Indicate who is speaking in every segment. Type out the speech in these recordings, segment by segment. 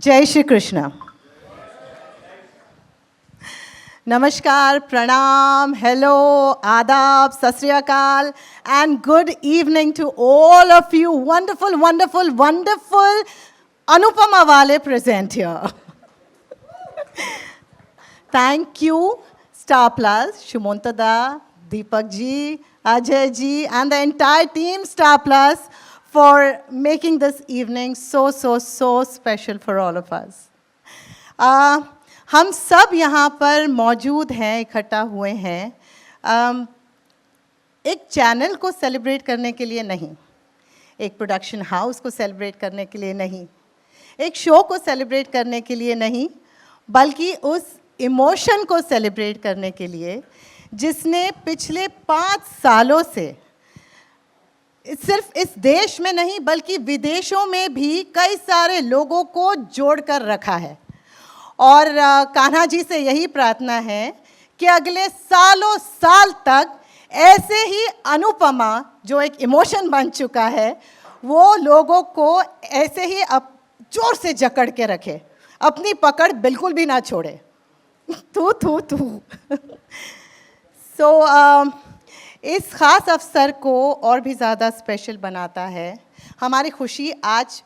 Speaker 1: जय श्री कृष्ण। नमस्कार, प्रणाम, हेलो, आदाब, सत श्री अकाल, and good evening to all of you wonderful, wonderful, wonderful Anupama Wale present here. Thank you, Star Plus, Shumanta da, Deepak ji, Ajay ji, and the entire team Star Plus for making this evening so special for all of us. हम सब यहाँ पर मौजूद हैं, इकट्ठा हुए हैं एक चैनल को सेलिब्रेट करने के लिए नहीं, एक प्रोडक्शन हाउस को सेलिब्रेट करने के लिए नहीं, एक शो को सेलिब्रेट करने के लिए नहीं, बल्कि उस इमोशन को सेलिब्रेट करने के लिए जिसने पिछले 5 सालों से सिर्फ इस देश में नहीं बल्कि विदेशों में भी कई सारे लोगों को जोड़ कर रखा है। और कान्हा जी से यही प्रार्थना है कि अगले सालों साल तक ऐसे ही अनुपमा जो एक इमोशन बन चुका है वो लोगों को ऐसे ही जोर से जकड़ के रखे, अपनी पकड़ बिल्कुल भी ना छोड़े। तू तू तू इस ख़ास अवसर को और भी ज़्यादा स्पेशल बनाता है हमारी खुशी आज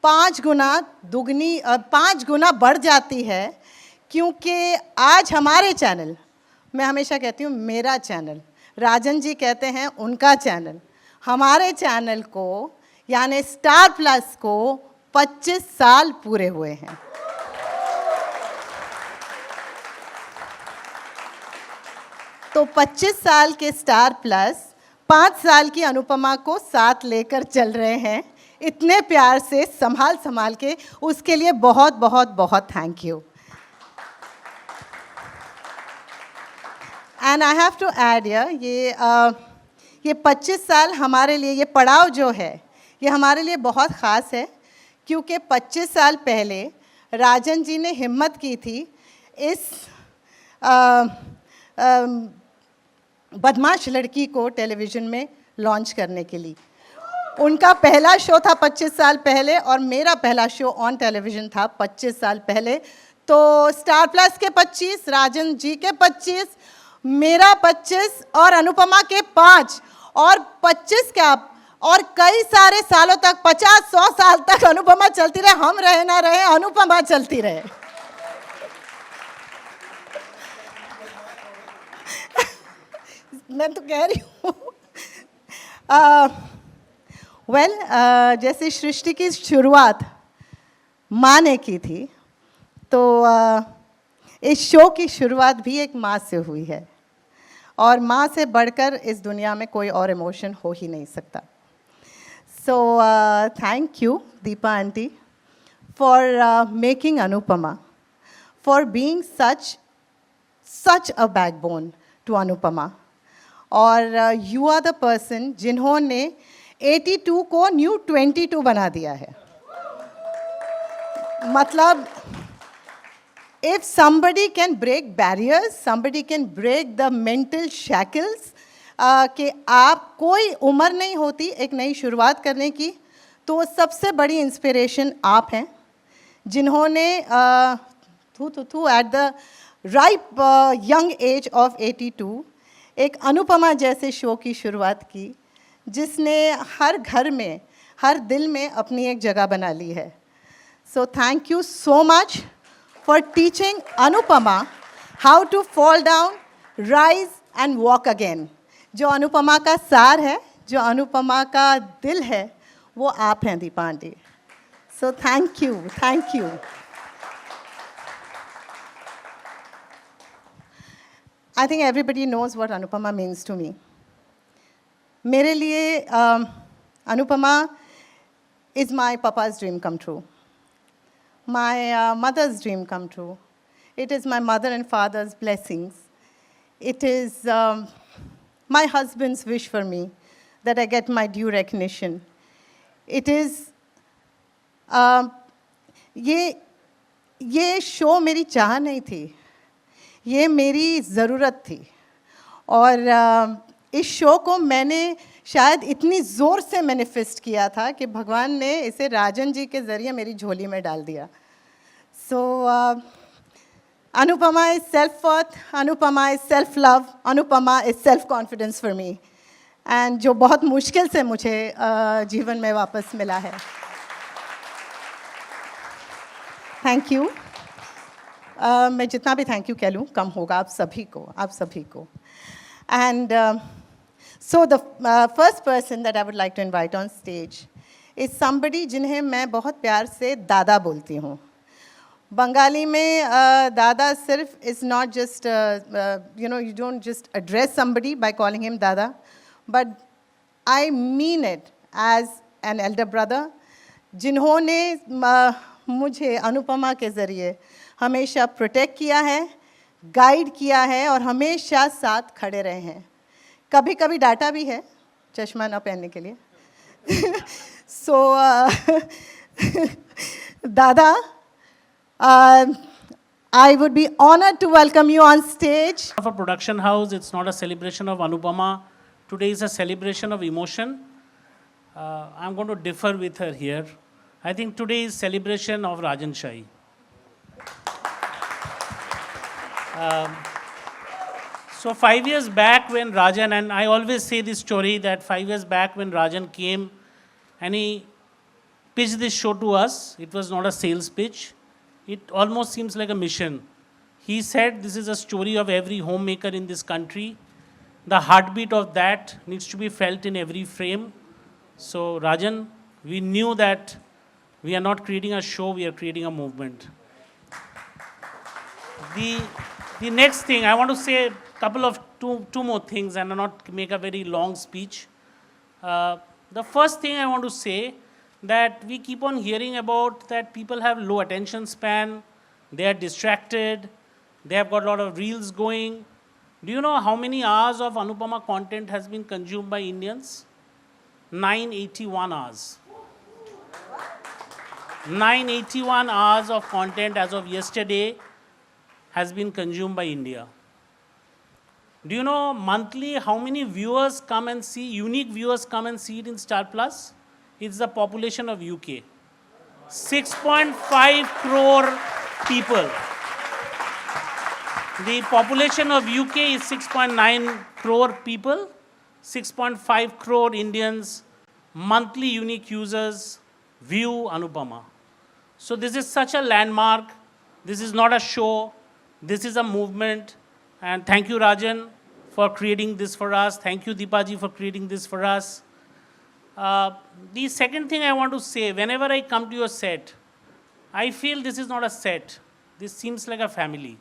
Speaker 1: 5 गुना बढ़ जाती है, क्योंकि आज हमारे चैनल, मैं हमेशा कहती हूँ मेरा चैनल, राजन जी कहते हैं उनका चैनल, हमारे चैनल को यानी स्टार प्लस को 25 साल पूरे हुए हैं। तो 25 साल के स्टार प्लस 5 साल की अनुपमा को साथ लेकर चल रहे हैं, इतने प्यार से संभाल के, उसके लिए बहुत बहुत बहुत thank you. And I have to add ये 25 साल हमारे लिए, ये पड़ाव जो है ये हमारे लिए बहुत ख़ास है, क्योंकि 25 साल पहले राजन जी ने हिम्मत की थी इस बदमाश लड़की को टेलीविज़न में लॉन्च करने के लिए। उनका पहला शो था 25 साल पहले और मेरा पहला शो ऑन टेलीविज़न था 25 साल पहले। तो स्टार प्लस के 25, राजन जी के 25, मेरा 25 और अनुपमा के 5 और 25 क्या और कई सारे सालों तक 50-100 साल तक अनुपमा चलती रहे, हम रहे ना रहे अनुपमा चलती रहे। मैं तो कह रही हूँ जैसे सृष्टि की शुरुआत माँ ने की थी, तो इस शो की शुरुआत भी एक माँ से हुई है, और माँ से बढ़कर इस दुनिया में कोई और इमोशन हो ही नहीं सकता। So thank you Deepa aunty for making Anupama, for being such a backbone to Anupama. और यू आर द पर्सन जिन्होंने 82 को न्यू 22 बना दिया है। मतलब if somebody can break barriers, somebody can break the mental shackles, कि आप कोई उम्र नहीं होती एक नई शुरुआत करने की, तो सबसे बड़ी इंस्पिरेशन आप हैं, जिन्होंने at the ripe young age of 82 एक अनुपमा जैसे शो की शुरुआत की, जिसने हर घर में, हर दिल में अपनी एक जगह बना ली है। So thank you so much for teaching Anupama how to fall down, rise and walk again. जो अनुपमा का सार है, जो अनुपमा का दिल है, वो आप हैं Deepa aunty. So thank you. I think everybody knows what Anupama means to me. मेरे लिए Anupama is my papa's dream come true, my mother's dream come true. It is my mother and father's blessings. It is my husband's wish for me that I get my due recognition. It is ये show मेरी चाह नहीं थी, ये मेरी ज़रूरत थी। और इस शो को मैंने शायद इतनी ज़ोर से मैनिफेस्ट किया था कि भगवान ने इसे राजन जी के ज़रिए मेरी झोली में डाल दिया। So, Anupama is self-worth, Anupama is self-love, Anupama is self-confidence for me. And जो बहुत मुश्किल से मुझे जीवन में वापस मिला है. Thank you. मैं जितना भी thank you कह लूँ कम होगा आप सभी को. And so the first person that I would like to invite on stage is somebody जिन्हें मैं बहुत प्यार से दादा बोलती हूँ. बंगाली में दादा सिर्फ is not just you don't just address somebody by calling him dada, but I mean it as an elder brother जिन्होंने मुझे अनुपमा के ज़रिए हमेशा प्रोटेक्ट किया है, गाइड किया है और हमेशा साथ खड़े रहे हैं. कभी कभी डांटा भी है चश्मा ना पहनने के लिए. So दादा, I would be honored to welcome you on stage.
Speaker 2: Of a production house, it's not a celebration of Anupama. Today is a celebration of emotion. I'm going to differ with her here. I think today is celebration of Rajan Shahi. So 5 years back when Rajan, and I always say this story that 5 years back when Rajan came and he pitched this show to us, it was not a sales pitch. It almost seems like a mission. He said this is a story of every homemaker in this country. The heartbeat of that needs to be felt in every frame. So Rajan, we knew that we are not creating a show, we are creating a movement. The next thing, I want to say a couple of two more things and not make a very long speech. The first thing I want to say that we keep on hearing about that people have low attention span, they are distracted, they have got a lot of reels going. Do you know how many hours of Anupama content has been consumed by Indians? 981 hours. 981 hours of content as of yesterday has been consumed by India. Do you know monthly how many viewers come and see, unique viewers come and see it in Star Plus? It's the population of UK. 6.5 crore people. The population of UK is 6.9 crore people. 6.5 crore Indians, monthly unique users, view Anupama. So this is such a landmark. This is not a show. This is a movement. And thank you, Rajan, for creating this for us. Thank you, Deepaji, for creating this for us. The second thing I want to say, whenever I come to your set, I feel this is not a set. This seems like a family.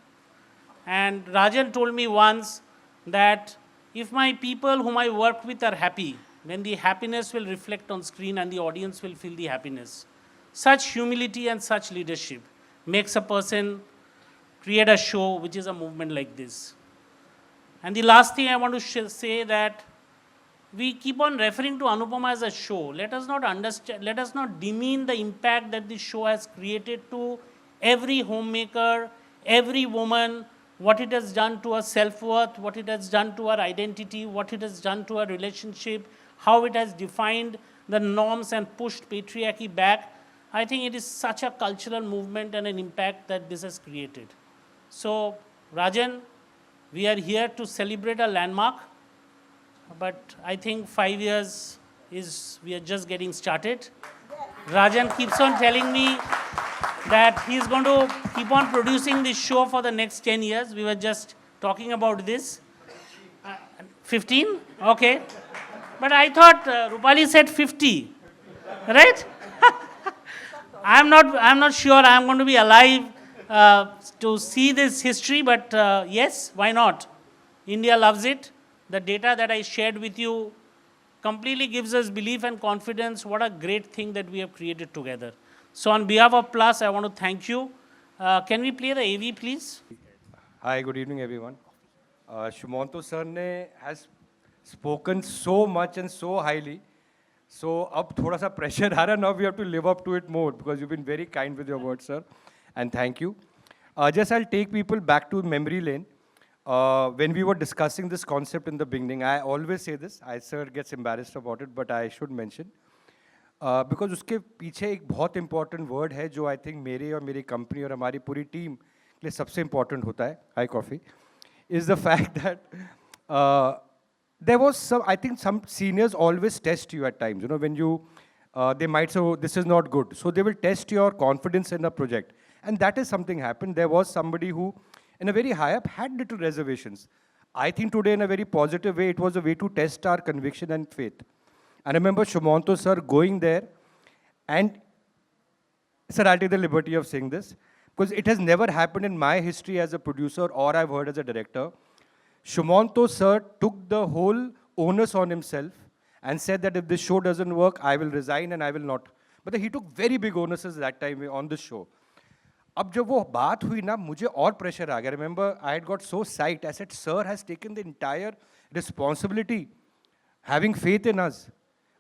Speaker 2: And Rajan told me once that if my people whom I work with are happy, then the happiness will reflect on screen and the audience will feel the happiness. Such humility and such leadership makes a person create a show which is a movement like this. And the last thing I want to say that we keep on referring to Anupama as a show. Let us not demean the impact that this show has created to every homemaker, every woman, what it has done to our self-worth, what it has done to our identity, what it has done to our relationship, how it has defined the norms and pushed patriarchy back. I think it is such a cultural movement and an impact that this has created. So, Rajan, we are here to celebrate a landmark, but I think 5 years we are just getting started. Rajan keeps on telling me that he's going to keep on producing this show for the next 10 years. We were just talking about this. 15? Okay. But I thought Rupali said 50, right? I'm not sure I'm going to be alive to see this history, but yes, why not? India loves it. The data that I shared with you completely gives us belief and confidence. What a great thing that we have created together. So on behalf of Plus, I want to thank you. Can we play the AV, please?
Speaker 3: Hi, good evening, everyone. Shumanto sir has spoken so much and so highly. So अब थोड़ा सा pressure आ रहा. Now we have to live up to it more because you've been very kind with your words, sir. And thank you. Just I'll take people back to memory lane. When we were discussing this concept in the beginning, I always say this. Sir gets embarrassed about it, but I should mention. Because उसके पीछे एक बहुत important word है जो I think मेरे और मेरी company और हमारी पूरी टीम के लिए सबसे इंपॉर्टेंट होता है, high coffee, is the fact that there was some, I think some seniors always test you at times, you know, when you, they might say, oh, this is not good. So they will test your confidence in a project. And that is something happened. There was somebody who, in a very high up, had little reservations. I think today, in a very positive way, it was a way to test our conviction and faith. I remember Shumanto sir going there, and, sir, I'll take the liberty of saying this, because it has never happened in my history as a producer or I've heard as a director. Shumanto sir took the whole onus on himself and said that if this show doesn't work, I will resign and I will not. But he took very big onuses that time on the show. अब जब वो बात हुई ना, मुझे और pressure आ गया. Remember, I had got so psyched. I said, sir has taken the entire responsibility, having faith in us.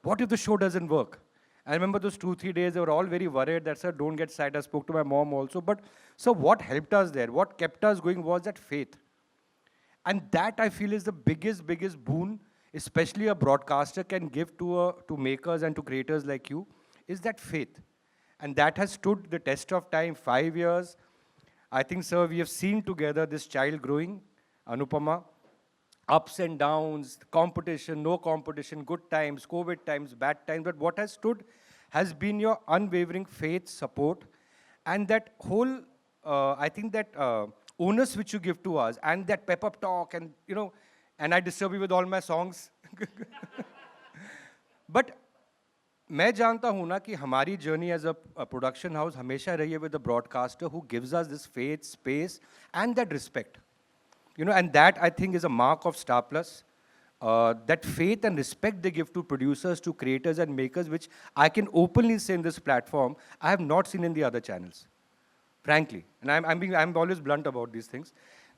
Speaker 3: What if the show doesn't work? I remember those 2-3 days, they were all very worried that, sir, don't get psyched. I spoke to my mom also. But, sir, what helped us there, what kept us going was that faith. And that, I feel, is the biggest boon, especially a broadcaster can give to makers and to creators like you, is that faith. And that has stood the test of time, 5 years. I think, sir, we have seen together this child growing, Anupama, ups and downs, competition, no competition, good times, COVID times, bad times. But what has stood has been your unwavering faith, support, and that whole, I think that onus which you give to us, and that pep-up talk, and, you know, and I disturb you with all my songs. But मैं जानता हूँ ना कि हमारी journey as a production house हमेशा रही है with a broadcaster who gives us this faith, space and that respect, you know, and that I think is a mark of Star Plus, that faith and respect they give to producers, to creators and makers, which I can openly say in this platform, I have not seen in the other channels, frankly. And I'm always blunt about these things.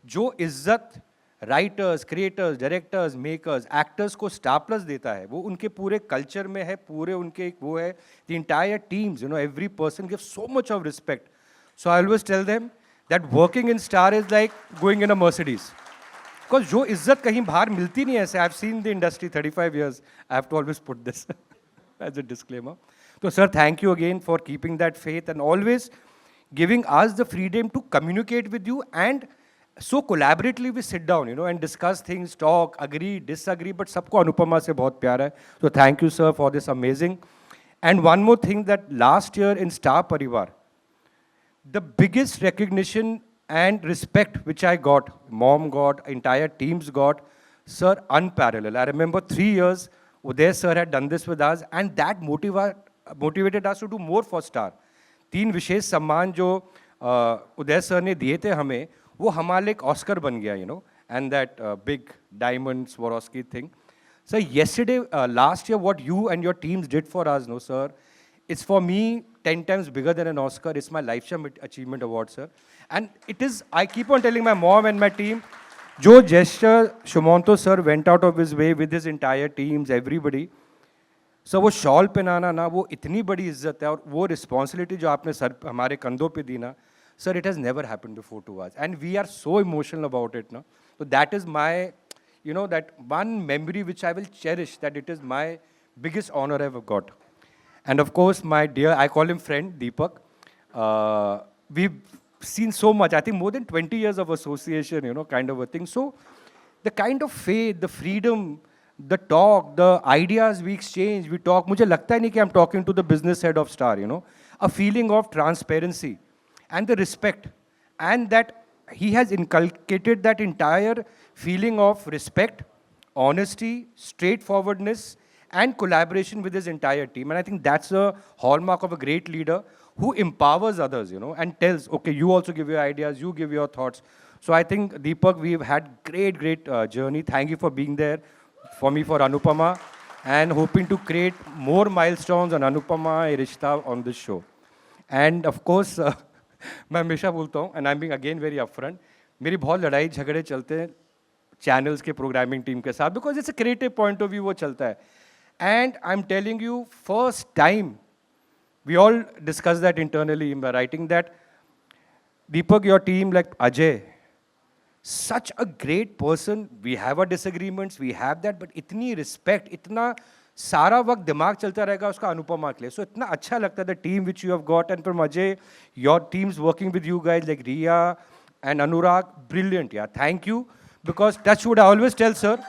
Speaker 3: जो इज्जत writers, creators, directors, makers, actors को star plus देता है, वो उनके पूरे culture में है, पूरे उनके वो है, the entire teams, you know, every person gives so much of respect. So I always tell them that working in Star is like going in a Mercedes. Because जो इज्जत कहीं बाहर मिलती नहीं है ऐसे. I've seen the industry 35 years. I have to always put this as a disclaimer. So sir, thank you again for keeping that faith and always giving us the freedom to communicate with you, and so collaboratively we sit down, you know, and discuss things, talk, agree, disagree, but सबको अनुपमा से बहुत प्यार है. So thank you sir for this amazing. And one more thing, that last year in Star Parivar, the biggest recognition and respect which I got, mom got, entire teams got, sir, unparalleled. I remember 3 years, Uday sir had done this with us, and that motivated us to do more for Star. 3 विशेष सम्मान जो उदय sir ने दिए थे हमें, वो हमारे लिए एक ऑस्कर बन गया, you know, and that big diamond Swarovski thing. So yesterday, last year, what you and your teams did for us, no sir, it's for me 10 times bigger than an Oscar. It's my lifetime achievement award, sir. And it is, I keep on telling my mom and my team, जो gesture Shumanto sir went out of his way with his entire teams, everybody. So वो shawl पहनाना ना, वो इतनी बड़ी इज्जत है, और वो रिस्पॉन्सिबिलिटी जो आपने सर हमारे कंधों पे दी ना, sir, it has never happened before to us. And we are so emotional about it, no? So that is my, you know, that one memory which I will cherish, that it is my biggest honor I've got. And of course, my dear, I call him friend, Deepak. We've seen so much, I think more than 20 years of association, you know, kind of a thing. So the kind of faith, the freedom, the talk, the ideas we exchange, we talk, मुझे लगता ही नहीं कि I'm talking to the business head of Star, you know. A feeling of transparency and the respect. And that he has inculcated that entire feeling of respect, honesty, straightforwardness, and collaboration with his entire team. And I think that's a hallmark of a great leader who empowers others, you know, and tells, okay, you also give your ideas, you give your thoughts. So I think, Deepak, we've had great journey. Thank you for being there for me, for Anupama, and hoping to create more milestones on Anupama Rishta on this show. And of course, मैं हमेशा बोलता हूँ, and I'm being again very upfront, मेरी बहुत लड़ाई झगड़े चलते हैं चैनल्स के प्रोग्रामिंग टीम के साथ, because it's a creative point of view वो चलता है. And I'm telling you, first time, we all discussed that internally in writing that, Deepak, your team, like Ajay, such a great person. We have our disagreements, we have that, but itni respect, itna सारा वक्त दिमाग चलता रहेगा उसका अनुपमा के लिए. सो इतना अच्छा लगता है the team which you have got, and from Ajay, your teams working with you guys like Riya and Anurag, brilliant यार, thank you. Because touch wood I always tell sir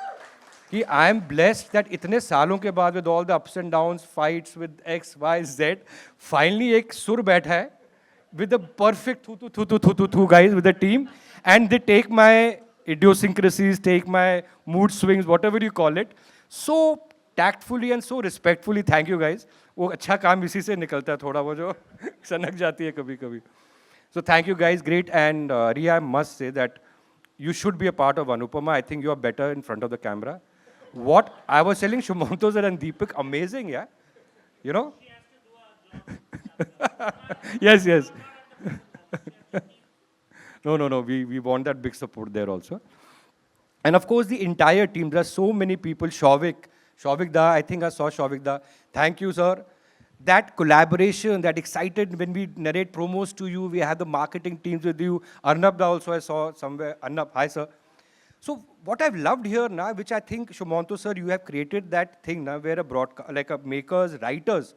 Speaker 3: कि आई एम ब्लेस्ड दैट इतने सालों के बाद with all the ups and downs, fights with X Y Z, finally एक सुर बैठा है with a perfect thu guys with the team, and they take my idiosyncrasies, take my mood swings, whatever you call it, so tactfully and so respectfully. Thank you guys. वो अच्छा काम इसी से निकलता है, थोड़ा वो जो सनक जाती है कभी कभी. So thank you guys, great. And Riya, I must say that you should be a part of Anupama. I think you are better in front of the camera. What I was telling Shumanto sir and Deepak, amazing, yeah, you know. Yes, yes. No. We want that big support there also. And of course, the entire team. There are so many people. Shavik Da, I think I saw Shavik Da. Thank you, sir. That collaboration, that excited when we narrate promos to you. We have the marketing teams with you. Arnab Da also I saw somewhere. Arnab, hi, sir. So what I've loved here now, which I think, Shumanto sir, you have created that thing now where a broadcast, like a makers, writers,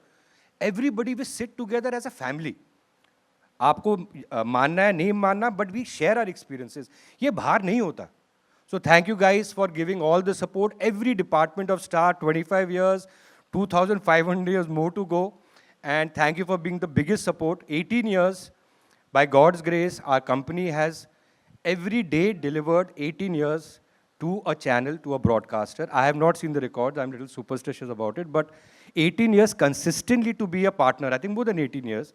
Speaker 3: everybody will sit together as a family. आपको मानना है नहीं मानना, but we share our experiences. ये बाहर नहीं होता. So thank you guys for giving all the support. Every department of Star, 25 years, 2,500 years more to go. And thank you for being the biggest support. 18 years, by God's grace, our company has every day delivered 18 years to a channel, to a broadcaster. I have not seen the records. I'm a little superstitious about it. But 18 years consistently to be a partner, I think more than 18 years,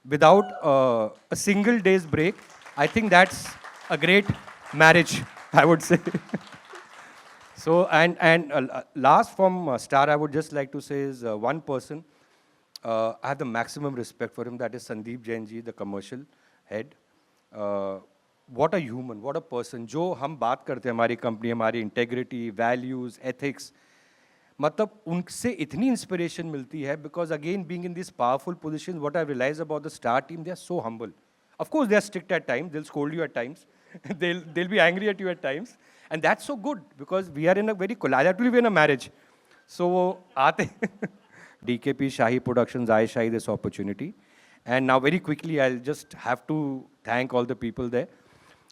Speaker 3: without a single day's break. I think that's a great marriage, I would say. So, and last from Star, I would just like to say is one person. I have the maximum respect for him. That is Sandeep Jain ji, the commercial head. What a human, what a person. जो हम बात करते हैं हमारी company, हमारी integrity, values, ethics, मतलब उनसे इतनी इंस्पिरेशन मिलती है. Because again being in this powerful position, what I realise about the star team, they are so humble. Of course they are strict at times, they will scold you at times, they'll be angry at you at times, and that's so good because we are in a very collaborative, we are in a marriage. So aate DKP Shahi Productions, I Shahi this opportunity, and now very quickly I'll just have to thank all the people there.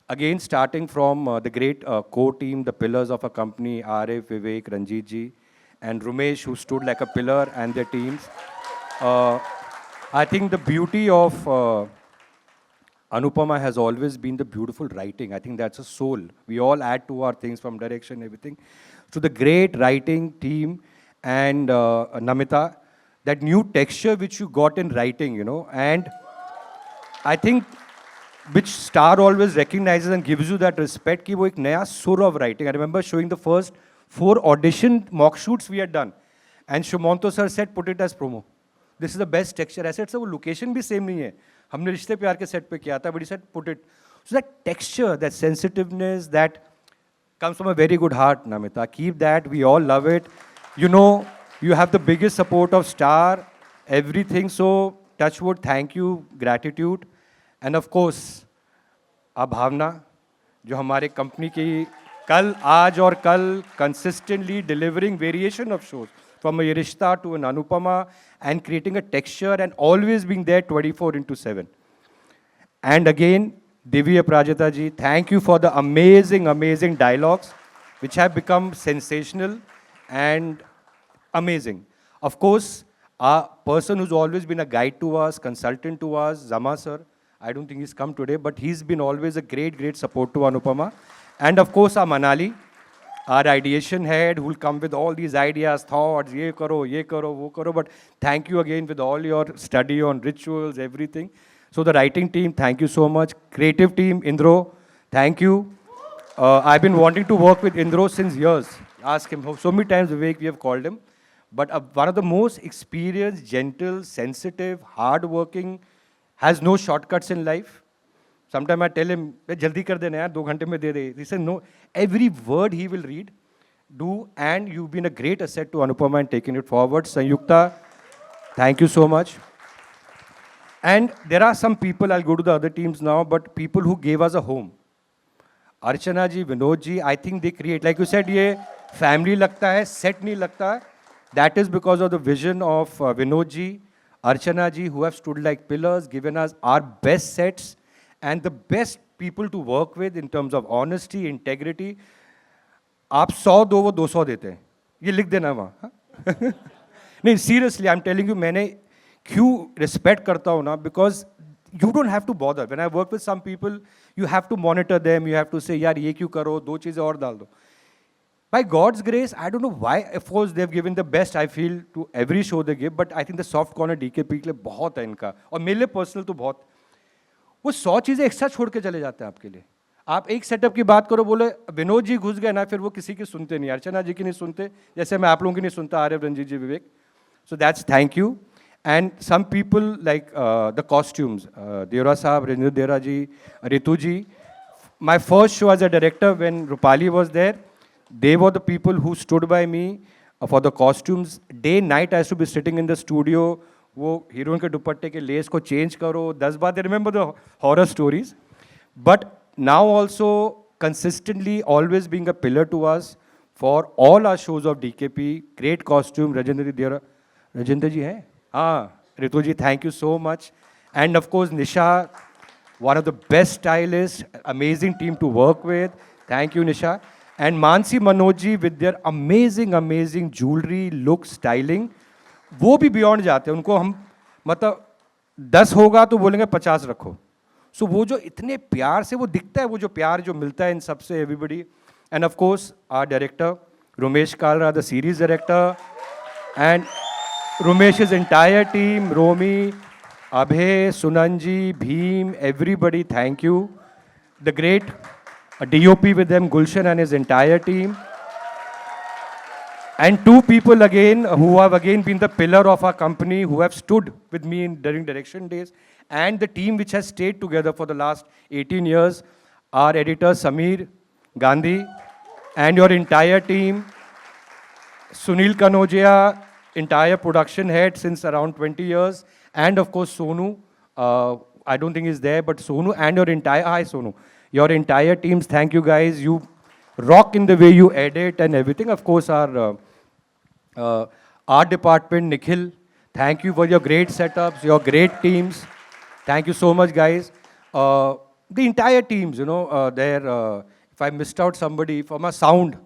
Speaker 3: Again, starting from the great core team, the pillars of a company, Arif, Vivek, Ranjit ji, and Rumesh, who stood like a pillar, and their teams. I think the beauty of Anupama has always been the beautiful writing. I think that's a soul. We all add to our things from direction, everything. So the great writing team and Namita, that new texture which you got in writing, you know, and I think which Star always recognizes and gives you that respect कि वो एक नया sur of writing. I remember showing the first 4 audition mock shoots we had done, and Shumanto sir said, put it as promo. This is the best texture. I said, sir, वो location भी same नहीं है. हमने रिश्ते प्यार के set पे किया था, but he said, put it. So that texture, that sensitiveness, that comes from a very good heart, Namita. Keep that. We all love it. You know, you have the biggest support of Star, everything. So, touch wood, thank you, gratitude. And of course, भावना जो हमारे company की कल, आज और कल consistently delivering variation of shows from a Rishta to an Anupama and creating a texture and always being there 24/7. And again, Divya Prajita ji, thank you for the amazing, amazing dialogues which have become sensational and amazing. Of course, a person who's always been a guide to us, consultant to us, Zama sir. I don't think he's come today, but he's been always a great, great support to Anupama. And of course, our Manali, our ideation head, who will come with all these ideas, thoughts, ye karo, wo karo. But thank you again with all your study on rituals, everything. So the writing team, thank you so much. Creative team, Indro, thank you. I've been wanting to work with Indro since years. Ask him. So many times, Vivek, we have called him. But one of the most experienced, gentle, sensitive, hard-working, has no shortcuts in life. Sometimes I tell him, jaldi kar dena yaar, 2 घंटे में दे दे. He said, no, every word he will read, do, and you've been a great asset to Anupama and taking it forward. Sanyukta, thank you so much. And there are some people, I'll go to the other teams now, but people who gave us a home. Archana ji, Vinod ji, I think they create, like you said, ये family लगता है, set नहीं लगता है. That is because of the vision of Vinod ji, Archana ji, who have stood like pillars, given us our best sets and the best people to work with in terms of honesty, integrity. आप 100 दो, वो 200 देते हैं, ये लिख देना वहाँ. नहीं, seriously, I'm telling you, मैंने क्यों respect करता हूँ ना, because you don't have to bother. When I work with some people, you have to monitor them, you have to say, यार ये क्यों करो, 2 चीज़ें और डाल दो. By God's grace, I don't know why, of course, they've given the best, I feel, to every show they give, but I think the soft corner DKP के लिए बहुत है इनका, और मेरे लिए पर्सनल तो बहुत. वो 100 चीज़ें एक्स्ट्रा छोड़ के चले जाते हैं आपके लिए. आप एक सेटअप की बात करो, बोले विनोद जी घुस गए ना, फिर वो किसी की सुनते नहीं, अर्चना जी की नहीं सुनते, जैसे मैं आप लोगों की नहीं सुनता, आर्यव, रंजीत जी, विवेक. So that's thank you. And some people like the costumes, Deora Saab, Rajendra Dera ji, Ritu ji. My first show as a director when Rupali was there, they were the people who stood by me for the costumes. Day night I used to be sitting in the studio. वो heroine के दुपट्टे के less को change करो 10 बार. They remember the horror stories. But now also consistently always being a pillar to us for all our shows of DKP. Great costume, Rajendra Dera. Rajendra ji hai? हाँ, Ritu ji, thank you so much. And of course, Nisha, one of the best stylists, amazing team to work with. Thank you, Nisha. And Mansi Manoj ji with their amazing, amazing jewelry, look, styling. वो भी beyond जाते हैं. उनको हम मतलब 10 होगा तो बोलेंगे 50 रखो. So वो जो इतने प्यार से वो दिखता है, वो जो प्यार जो मिलता है इन सबसे, everybody. And of course, our director, Romesh Kalra, the series director. And Romesh's entire team, Romi, Abhay, Sunanji, Bheem, everybody, thank you. The great DOP with them, Gulshan and his entire team. And 2 people again who have again been the pillar of our company, who have stood with me during direction days. And the team which has stayed together for the last 18 years, our editor Samir Gandhi and your entire team, Sunil Kanodia, entire production head since around 20 years, and of course Sonu, I don't think he's there, but Sonu and your entire, hi Sonu, your entire teams, thank you guys, you rock in the way you edit and everything. Of course our art department, Nikhil, thank you for your great setups, your great teams, thank you so much guys. The entire teams, you know, if I missed out somebody, from a sound,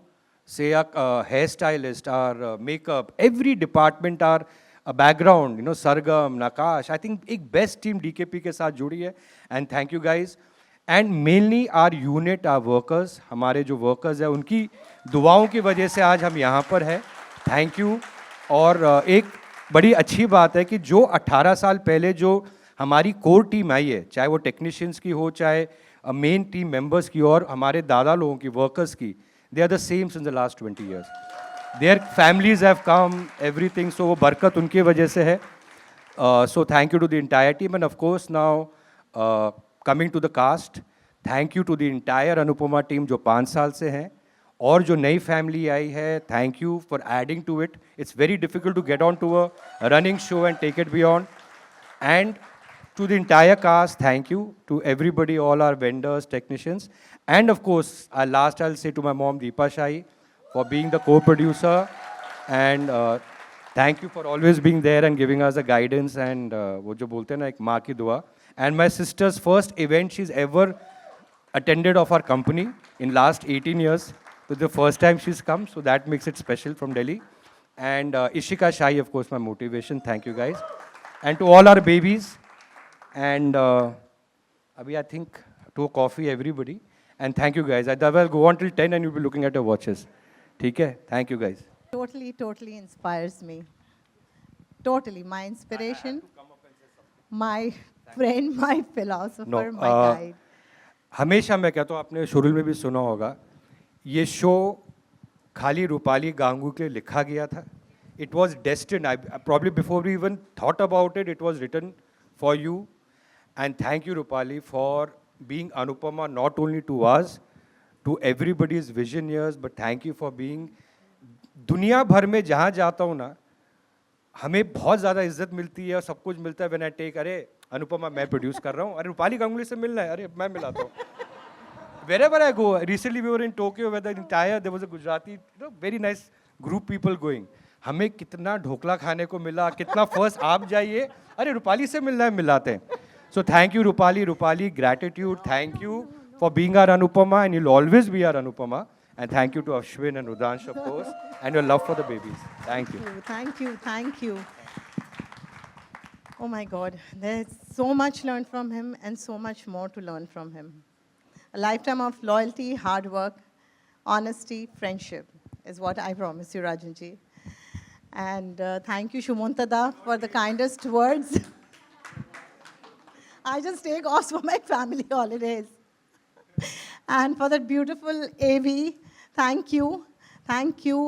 Speaker 3: say a hairstylist, our makeup, every department, our background, you know, Sargam, Nakash, I think एक best team DKP के साथ जुड़ी है, and thank you guys. And mainly our unit, our workers, हमारे जो workers हैं, उनकी दुआओं की वजह से आज हम यहाँ पर हैं. Thank you. और एक बड़ी अच्छी बात है कि जो 18 साल पहले जो हमारी कोर टीम आई है, चाहे वो टेक्नीशियंस की हो, चाहे मेन टीम मेंबर्स की, और हमारे दादा लोगों की, वर्कर्स की, they are the same since the last 20 years. Their families have come, everything, so वो बरकत उनके वजह से है. So thank you to the entire team, and of course now coming to the cast, thank you to the entire Anupama team जो 5 साल से हैं, और जो नई फैमिली आई है, thank you for adding to it. It's very difficult to get on to a running show and take it beyond. And to the entire cast, thank you to everybody, all our vendors, technicians. And of course, I'll say to my mom, Deepa Shai, for being the co-producer. And thank you for always being there and giving us the guidance and वो जो बोलते हैं ना एक माँ की दुआ. And my sister's first event she's ever attended of our company in last 18 years. So the first time she's come, so that makes it special from Delhi. And Ishika Shai, of course, my motivation. Thank you guys. And to all our babies. And Abhi, I think, to coffee, everybody. And thank you guys. I'll go on till 10 and you'll be looking at your watches. ठीक है? Thank you guys.
Speaker 1: Totally inspires me. Totally. My inspiration, my friend, my philosopher, my guide.
Speaker 3: हमेशा मैं कहता हूँ, आपने शुरू में भी सुना होगा, ये शो खाली रूपाली गांगू के लिए लिखा गया था. It was destined. Probably before we even thought about it, it was written for you. And thank you, Rupali, for being Anupama not only to us, to everybody's visionaries, but thank you for being. दुनिया भर में जहाँ जाता हूँ ना, हमें बहुत ज़्यादा इज्जत मिलती है और सब कुछ मिलता है. When I take, अरे अनुपमा मैं प्रोड्यूस कर रहा हूँ, अरे रूपाली गांगुली से मिलना है, अरे मैं मिलाता हूँ. Wherever I go, recently we were in Tokyo, where the entire, there was a Gujarati, very nice group people going. हमें कितना ढोकला खाने को मिला, कितना फर्स्ट आप जाइए, अरे रूपाली से मिलना है, मिलाते हैं. So thank you Rupali, gratitude, thank you for being our Anupama, and you'll always be our Anupama. And thank you to Ashwin and Rudansh, of course, and your love for the babies. Thank you.
Speaker 1: Thank you. Oh my God, there's so much learned from him and so much more to learn from him. A lifetime of loyalty, hard work, honesty, friendship is what I promise you, Rajanji. And thank you, Shumontada, for the kindest words. I just take off for my family holidays. And for that beautiful AV, thank you. Thank you,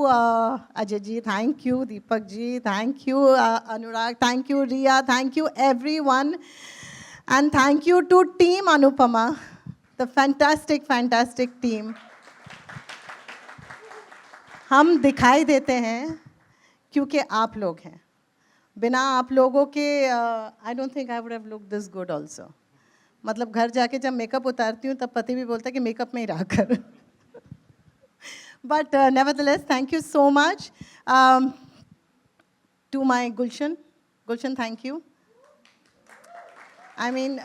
Speaker 1: Ajay ji. Thank you, Deepak ji. Thank you, Anurag. Thank you, Riya. Thank you, everyone. And thank you to Team Anupama, the fantastic, fantastic team. हम दिखाई देते हैं क्योंकि आप लोग हैं. बिना आप लोगों के I don't think I would have look this good also. मतलब घर जाके जब मेकअप उतारती हूँ तब पति भी बोलता है कि मेकअप में ही रहा कर. But nevertheless, thank you so much to my Gulshan. Thank you. I mean,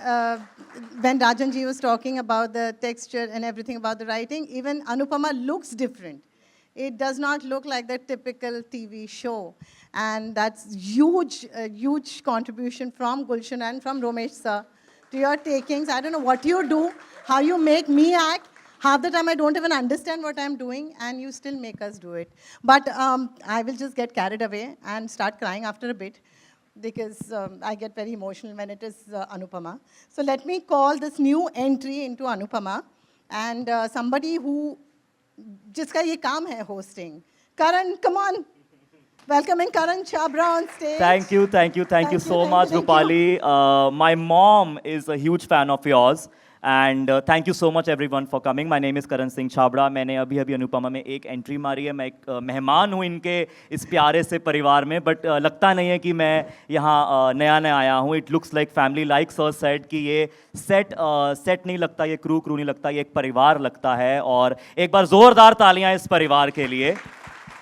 Speaker 1: when Rajan ji was talking about the texture and everything about the writing, even Anupama looks different. It does not look like the typical TV show. And that's huge contribution from Gulshan and from Romesh sir to your takings. I don't know what you do, how you make me act. Half the time I don't even understand what I'm doing, and you still make us do it. But I will just get carried away and start crying after a bit, because I get very emotional when it is Anupama. So let me call this new entry into Anupama, and somebody who, जिसका ये काम है hosting. Karan, come on. Welcoming Karan Chhabra on stage.
Speaker 4: Thank you so much, Rupali. My mom is a huge fan of yours. And thank you so much everyone for coming. My name is Karan Singh Chhabra. मैंने अभी अनुपमा में एक entry मारी है. मैं एक मेहमान हूँ इनके इस प्यारे से परिवार में, बट लगता नहीं है कि मैं यहाँ नया आया हूँ. It looks like family, like sir set कि ये सेट नहीं लगता, ये क्रू नहीं लगता, ये एक परिवार लगता है. और एक बार ज़ोरदार तालियां इस परिवार के लिए.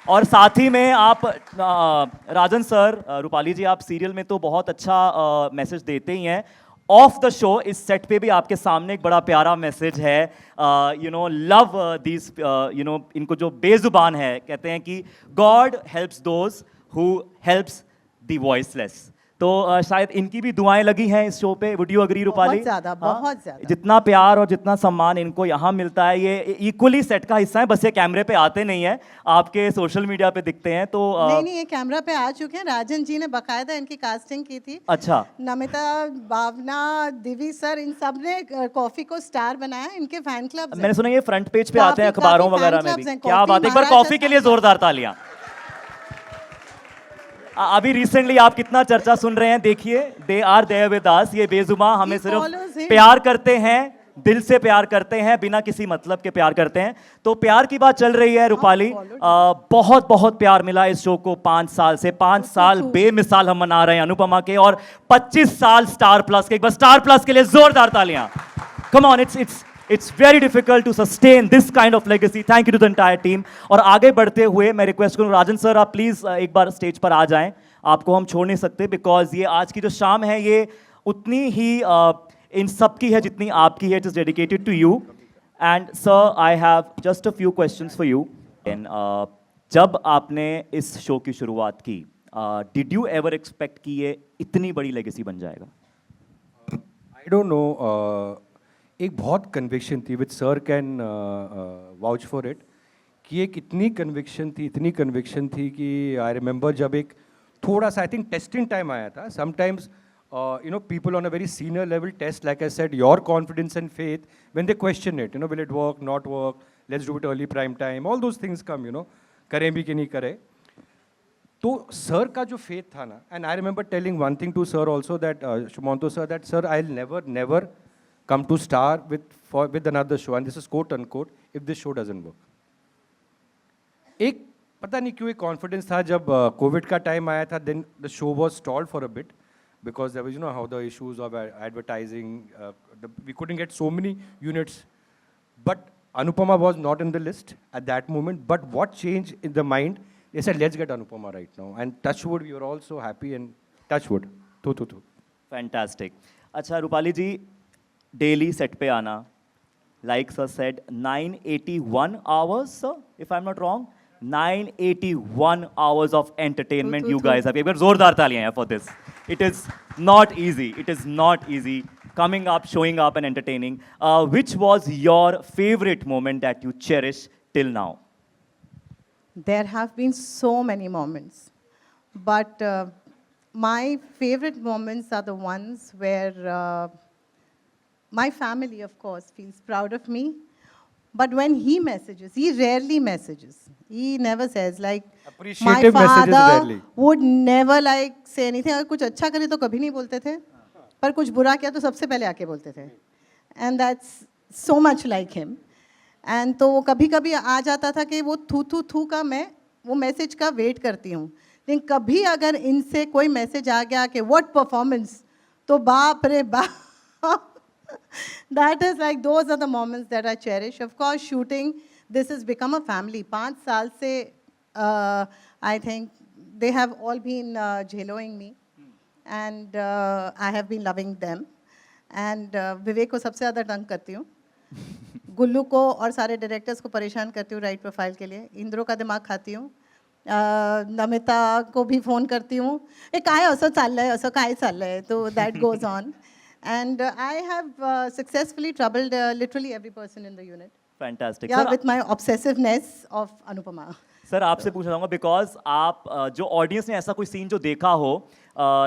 Speaker 4: और साथ ही में आप राजन सर, रूपाली जी, आप सीरियल में तो बहुत अच्छा मैसेज देते ही हैं. ऑफ द शो इस सेट पे भी आपके सामने एक बड़ा प्यारा मैसेज है. लव दीज, इनको जो बेजुबान है कहते हैं कि God helps those who helps the voiceless. तो शायद इनकी भी दुआएं लगी हैं इस शो पे. Would you agree Rupali?
Speaker 1: बहुत ज़्यादा.
Speaker 4: जितना प्यार और जितना सम्मान इनको यहाँ मिलता है, ये इक्वली सेट का हिस्सा है. बस ये कैमरे पे आते नहीं है, आपके सोशल मीडिया पे दिखते हैं. तो
Speaker 1: नहीं, ये कैमरा पे आ चुके हैं. राजन जी ने बकायदा इनकी कास्टिंग की थी.
Speaker 4: अच्छा.
Speaker 1: नमिता, भावना, दिवी सर, इन सब ने कॉफी को स्टार बनाया. इनके फैन क्लब.
Speaker 4: मैंने सुना ये फ्रंट पेज पे आते हैं अखबारों वगैरह में भी. क्या बात है. एक बार कॉफी के लिए जोरदार तालियां. अभी रिसेंटली आप कितना चर्चा सुन रहे हैं, देखिए. They are there with us. ये बेजुबान हमें सिर्फ प्यार करते हैं, दिल से प्यार करते हैं, बिना किसी मतलब के प्यार करते हैं. तो प्यार की बात चल रही है रूपाली. बहुत प्यार मिला इस शो को 5 साल से. 5 साल बेमिसाल हम मना रहे हैं अनुपमा के, और 25 साल स्टार प्लस के. एक बार स्टार प्लस के लिए जोरदार तालियां. Come on. It's very difficult to sustain this kind of legacy. Thank you to the entire team. और आगे बढ़ते हुए मैं रिक्वेस्ट करूँ राजन सर, आप प्लीज़ एक बार स्टेज पर आ जाएं. आपको हम छोड़ नहीं सकते, बिकॉज ये आज की जो शाम है ये उतनी ही इन सब की है जितनी आपकी है. It is dedicated to you. And sir, I have just a few questions for you. जब आपने इस शो की शुरुआत की, डिड यू एवर एक्सपेक्ट कि ये इतनी बड़ी लेगेसी बन जाएगा?
Speaker 3: I don't know. एक बहुत कन्विक्शन थी, which sir can vouch for it, कि एक इतनी कन्विक्शन थी कि आई रिमेंबर जब एक थोड़ा सा, आई थिंक टेस्टिंग टाइम आया था. Sometimes people on a very senior level test, like I said, your confidence and faith when they question it. Will it work, not work, let's do it early prime time, all those things come, करें भी कि नहीं करें. तो sir का जो faith था ना, and I remember telling one thing to sir also, that Shumanto sir, that sir, I'll never come to star with another show, and this is quote unquote, if this show doesn't work. एक पता नहीं क्यों एक confidence था. जब Covid का time आया था, then the show was stalled for a bit because there was, how the issues of advertising, we couldn't get so many units. But Anupama was not in the list at that moment. But what changed in the mind, they said, let's get Anupama right now. And touch wood, we were all so happy, and touch wood. Thu.
Speaker 4: Fantastic. अच्छा रूपाली जी, daily set पे आना, like sir said, 981 hours, sir, if I'm not wrong, 981 hours of entertainment you guys have. एक बार जोरदार तालियां हैं for this. It is not easy. It is not easy coming up, showing up, and entertaining. Which was your favorite moment that you cherish till now?
Speaker 1: There have been so many moments, but my favorite moments are the ones where my family, of course, feels proud of me. But when he messages, he rarely messages. He never says, like, my
Speaker 3: Appreciative messages
Speaker 1: father
Speaker 3: rarely.
Speaker 1: would never like say anything. अगर कुछ अच्छा करे तो कभी नहीं बोलते थे, पर कुछ बुरा किया तो सबसे पहले आके बोलते थे. And that's so much like him. And तो वो कभी कभी आ जाता था कि वो थू का मैं वो मैसेज का वेट करती हूँ. लेकिन कभी अगर इनसे कोई मैसेज आ गया कि व्हाट परफॉर्मेंस, तो बाप रे बाप. That is like, those are the moments that I cherish. Of course, shooting, this has become a family. 5 साल से I think they have all been झेलोing me, and I have been loving them. And विवेक को सबसे ज़्यादा तंग करती हूँ, गुल्लू को और सारे डायरेक्टर्स को परेशान करती हूँ राइट प्रोफाइल के लिए, इंद्रो का दिमाग खाती हूँ, नमिता को भी फ़ोन करती हूँ, काय असं चाललंय, असं काय चाललंय, तो that goes on. And I have successfully troubled literally every person in the unit.
Speaker 4: Fantastic.
Speaker 1: Yeah,
Speaker 4: Sir,
Speaker 1: with my obsessiveness of Anupama.
Speaker 4: Sir आपसे पूछना चाहूँगा बिकॉज आप जो ऑडियंस ने ऐसा कोई सीन जो देखा हो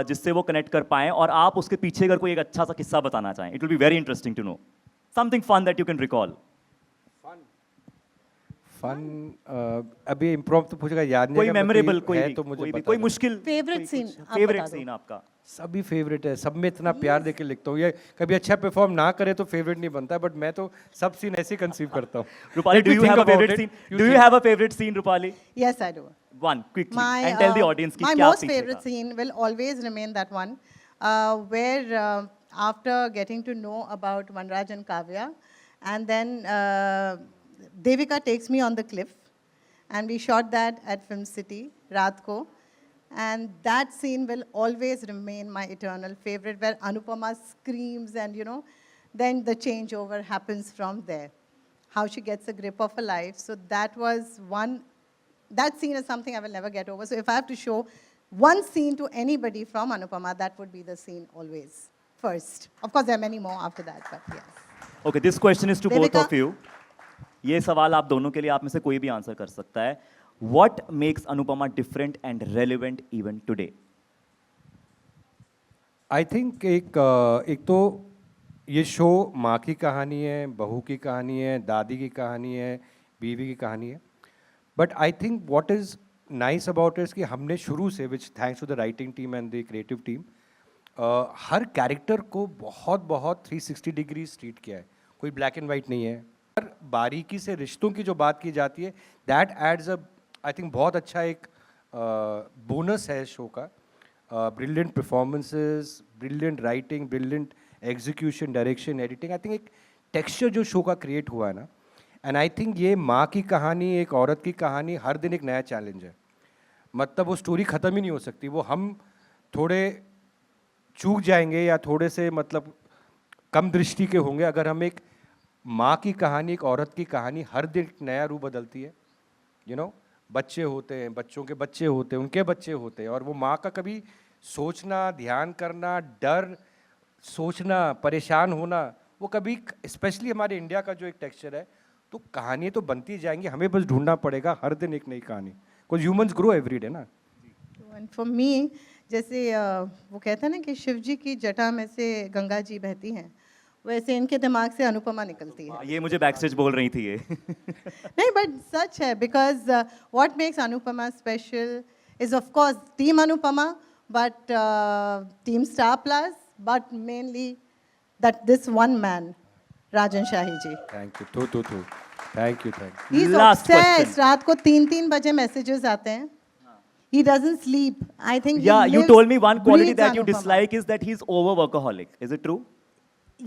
Speaker 4: जिससे वो कनेक्ट कर पाएं और आप उसके पीछे अगर कोई एक अच्छा सा किस्सा बताना चाहें, it will be very interesting to know something fun that you can recall.
Speaker 3: Fun अभी इम्प्रोव तो पूछेगा, याद नहीं
Speaker 4: कोई
Speaker 3: आएगा,
Speaker 4: मेमोरेबल
Speaker 3: है
Speaker 4: कोई
Speaker 3: तो मुझे
Speaker 4: कोई भी
Speaker 3: बता
Speaker 4: कोई
Speaker 3: दो।
Speaker 4: मुश्किल
Speaker 1: Favorite scene, आप
Speaker 4: फेवरेट
Speaker 1: बता दो।
Speaker 4: सीन आपका.
Speaker 3: सभी फेवरेट है, सब में इतना प्यार देके लिखता हूँ. ये कभी अच्छा परफॉर्म ना करे तो फेवरेट नहीं बनता, बट मैं तो सब सीन ऐसे कंसीव करता हूँ.
Speaker 4: Rupali,
Speaker 3: Let
Speaker 4: do
Speaker 3: me
Speaker 4: you
Speaker 3: think
Speaker 4: have a
Speaker 3: about
Speaker 4: favourite
Speaker 3: it.
Speaker 4: Scene?
Speaker 3: You
Speaker 4: do you
Speaker 3: think.
Speaker 4: Have a favourite scene Rupali?
Speaker 1: Yes, I do.
Speaker 4: One quickly
Speaker 1: My,
Speaker 4: and tell the audience कि
Speaker 1: my
Speaker 4: क्या
Speaker 1: most
Speaker 4: पीछे
Speaker 1: favorite
Speaker 4: था.
Speaker 1: scene will always remain that one, where after getting to know about Vanraj and Kavya, and then Devika takes me on the cliff, and we shot that at Film City, रात को, and that scene will always remain my eternal favorite, where Anupama screams, and you know, then the changeover happens from there, how she gets a grip of her life. So that was one. That scene is something I will never get over. So if I have to show one scene to anybody from Anupama, that would be the scene always first. Of course, there are many more after that, but yes.
Speaker 4: Okay, this question is to both
Speaker 1: Devika.
Speaker 4: of you. ये सवाल आप दोनों के लिए, आप में से कोई भी आंसर कर सकता है. What makes Anupama different and relevant even today?
Speaker 3: I think एक तो ये शो माँ की कहानी है, बहू की कहानी है, दादी की कहानी है, बीवी की कहानी है. But I think what is nice about is कि हमने शुरू से, which thanks to the writing team and the creative team, हर कैरेक्टर को बहुत 360 डिग्री ट्रीट किया है. कोई ब्लैक एंड वाइट नहीं है. हर बारीकी से रिश्तों की जो बात की जाती है, that adds a, I think बहुत अच्छा एक बोनस है शो का. Brilliant performances, brilliant writing, brilliant execution, direction, editing. I think एक टेक्सचर जो शो का क्रिएट हुआ है ना, एंड आई थिंक ये माँ की कहानी, एक औरत की कहानी, हर दिन एक नया चैलेंज है. मतलब वो स्टोरी ख़त्म ही नहीं हो सकती. वो हम थोड़े चूक जाएंगे या थोड़े से मतलब कम दृष्टि के होंगे अगर हम एक माँ की कहानी, एक औरत की कहानी, हर दिन एक नया रूप बदलती है. यू नो, बच्चे होते हैं, बच्चों के बच्चे होते हैं, उनके बच्चे होते हैं, और वो माँ का कभी सोचना, ध्यान करना, डर, सोचना, परेशान होना, वो कभी, स्पेशली हमारे इंडिया का जो एक टेक्सचर है, तो कहानी तो बनती जाएंगी, हमें बस ढूंढना पड़ेगा हर दिन एक नई कहानी. Because humans grow every day ना.
Speaker 1: And for me, जैसे वो कहते हैं ना कि शिव जी की जटा में से गंगा जी बहती हैं, वैसे इनके दिमाग से अनुपमा निकलती है.
Speaker 4: ये मुझे बैकस्टेज बोल रही थी ये.
Speaker 1: नहीं, बट सच है, because what makes Anupama special is of course team Anupama, but team Star Plus, but mainly that this one man, Rajan Shahi ji.
Speaker 3: Thank you. Thank you.
Speaker 1: He is
Speaker 4: Last
Speaker 1: obsessed.
Speaker 4: question.
Speaker 1: रात को 3-3 बजे मैसेजेस आते हैं. He doesn't sleep. I think he
Speaker 4: Yeah, you
Speaker 1: lives,
Speaker 4: told me one quality
Speaker 1: breathes
Speaker 4: that you
Speaker 1: Anupama.
Speaker 4: dislike is that he's over workaholic. Is it true?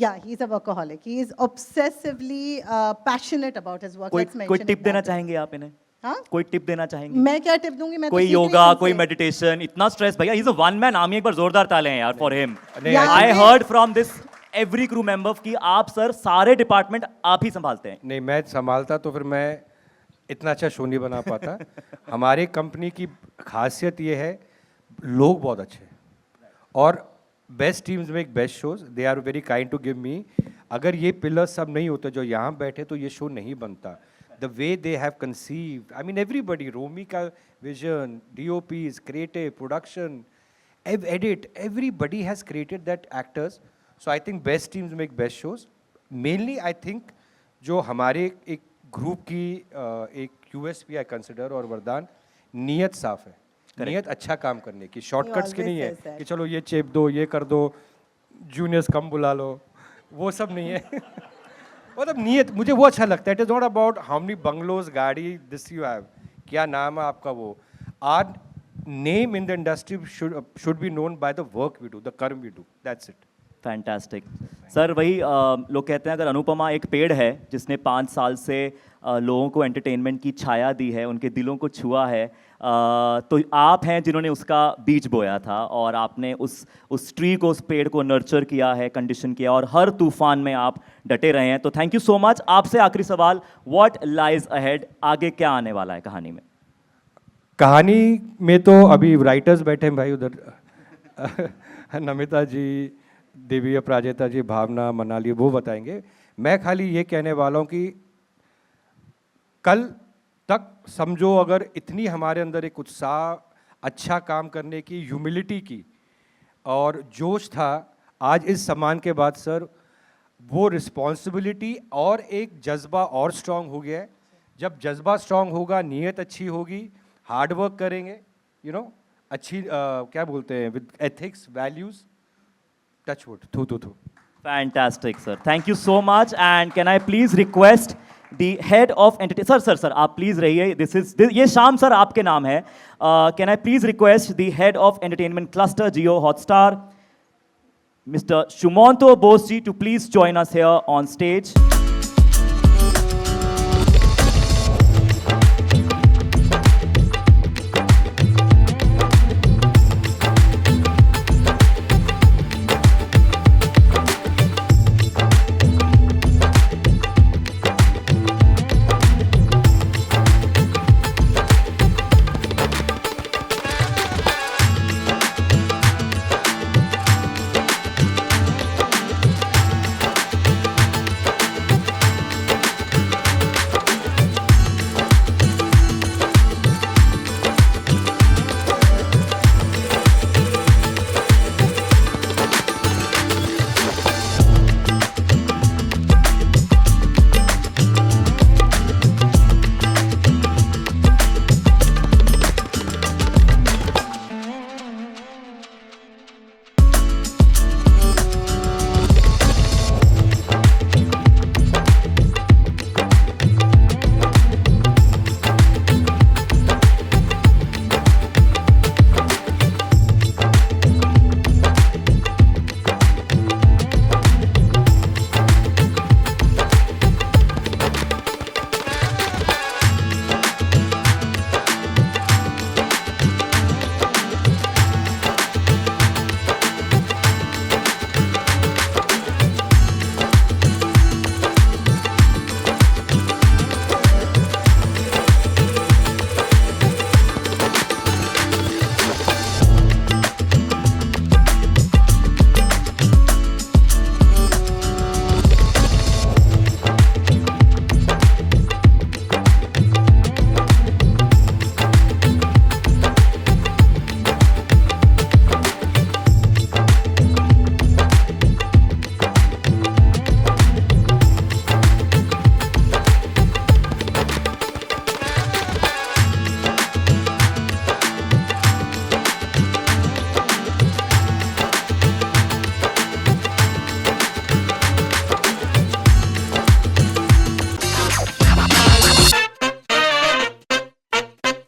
Speaker 1: Yeah, he's a workaholic. He is obsessively passionate about his work.
Speaker 4: कोई
Speaker 1: Let's mention
Speaker 4: कोई
Speaker 1: it
Speaker 4: tip देना
Speaker 1: that way.
Speaker 4: चाहेंगे आप इन्हें?
Speaker 1: हाँ?
Speaker 4: कोई tip देना चाहेंगे?
Speaker 1: मैं क्या टिप दूंगी? मैं तो
Speaker 4: कोई
Speaker 1: सीख रही हूँ
Speaker 4: योगा,
Speaker 1: उनसे।
Speaker 4: कोई मेडिटेशन, इतना स्ट्रेस भैया, he is a one man army. एक बार जोरदार ताले हैं यार फॉर हिम।
Speaker 3: नहीं,
Speaker 4: I heard from this every crew member कि आप सर सारे डिपार्टमेंट आप ही संभालते हैं।
Speaker 3: नहीं, मैं संभालता तो फिर मैं इतना अच्छा शो नहीं बना पाता। हमारे कंपनी की खासियत ये है, लोग बहुत अच्छे हैं और best teams make best shows. They are very kind to give me. अगर ये पिलर्स सब नहीं होते जो यहाँ बैठे तो ये शो नहीं बनता। The way they have conceived, I mean everybody, Romi का vision, DOPs, creative production, edit, everybody has created that actors. So I think best teams make best shows. Mainly I think जो हमारे एक ग्रुप की एक USP I consider और वरदान, नीयत साफ है। नीयत अच्छा काम करने की, शॉर्टकट्स की नहीं है
Speaker 1: always says that.
Speaker 3: कि चलो ये चेप दो, ये कर दो, जूनियर्स कम बुला लो, वो सब नहीं है। मतलब नीयत, मुझे वो अच्छा लगता है। It is not about how many bungalows, गाड़ी, दिस यू हैव, क्या नाम है आपका, वो our name in the industry should be known by the work we do, the karma we do, that's it.
Speaker 4: Fantastic sir. वही लोग कहते हैं अगर अनुपमा एक पेड़ है जिसने 5 साल से लोगों को एंटरटेनमेंट की छाया दी है, उनके दिलों को छुआ है, तो आप हैं जिन्होंने उसका बीज बोया था और आपने उस ट्री को, उस पेड़ को नर्चर किया है, कंडीशन किया और हर तूफान में आप डटे रहे हैं। तो थैंक यू सो मच। आपसे आखिरी सवाल, व्हाट लाइज अहेड, आगे क्या आने वाला है कहानी में?
Speaker 3: कहानी में तो अभी राइटर्स बैठे हैं भाई उधर, नमिता जी, दिव्या, प्राजैता जी, भावना, मनाली, वो बताएंगे। मैं खाली ये कहने वाला हूँ कि कल तक समझो अगर इतनी हमारे अंदर एक उत्साह, अच्छा काम करने की, ह्यूमिलिटी की और जोश था, आज इस सम्मान के बाद सर वो रिस्पॉन्सिबिलिटी और एक जज्बा और स्ट्रांग हो गया है। जब जज्बा स्ट्रांग होगा, नीयत अच्छी होगी, हार्ड वर्क करेंगे, यू नो, अच्छी क्या बोलते हैं, with ethics, values, touch wood, थू।
Speaker 4: Fantastic sir, thank you so much. And can I please request the head of entertainment, sir आप प्लीज रहिए, ये शाम सर आपके नाम है। Can I please request the head of entertainment cluster Jio Hotstar, Mr. Shumanto Bose ji, to please join us here on stage.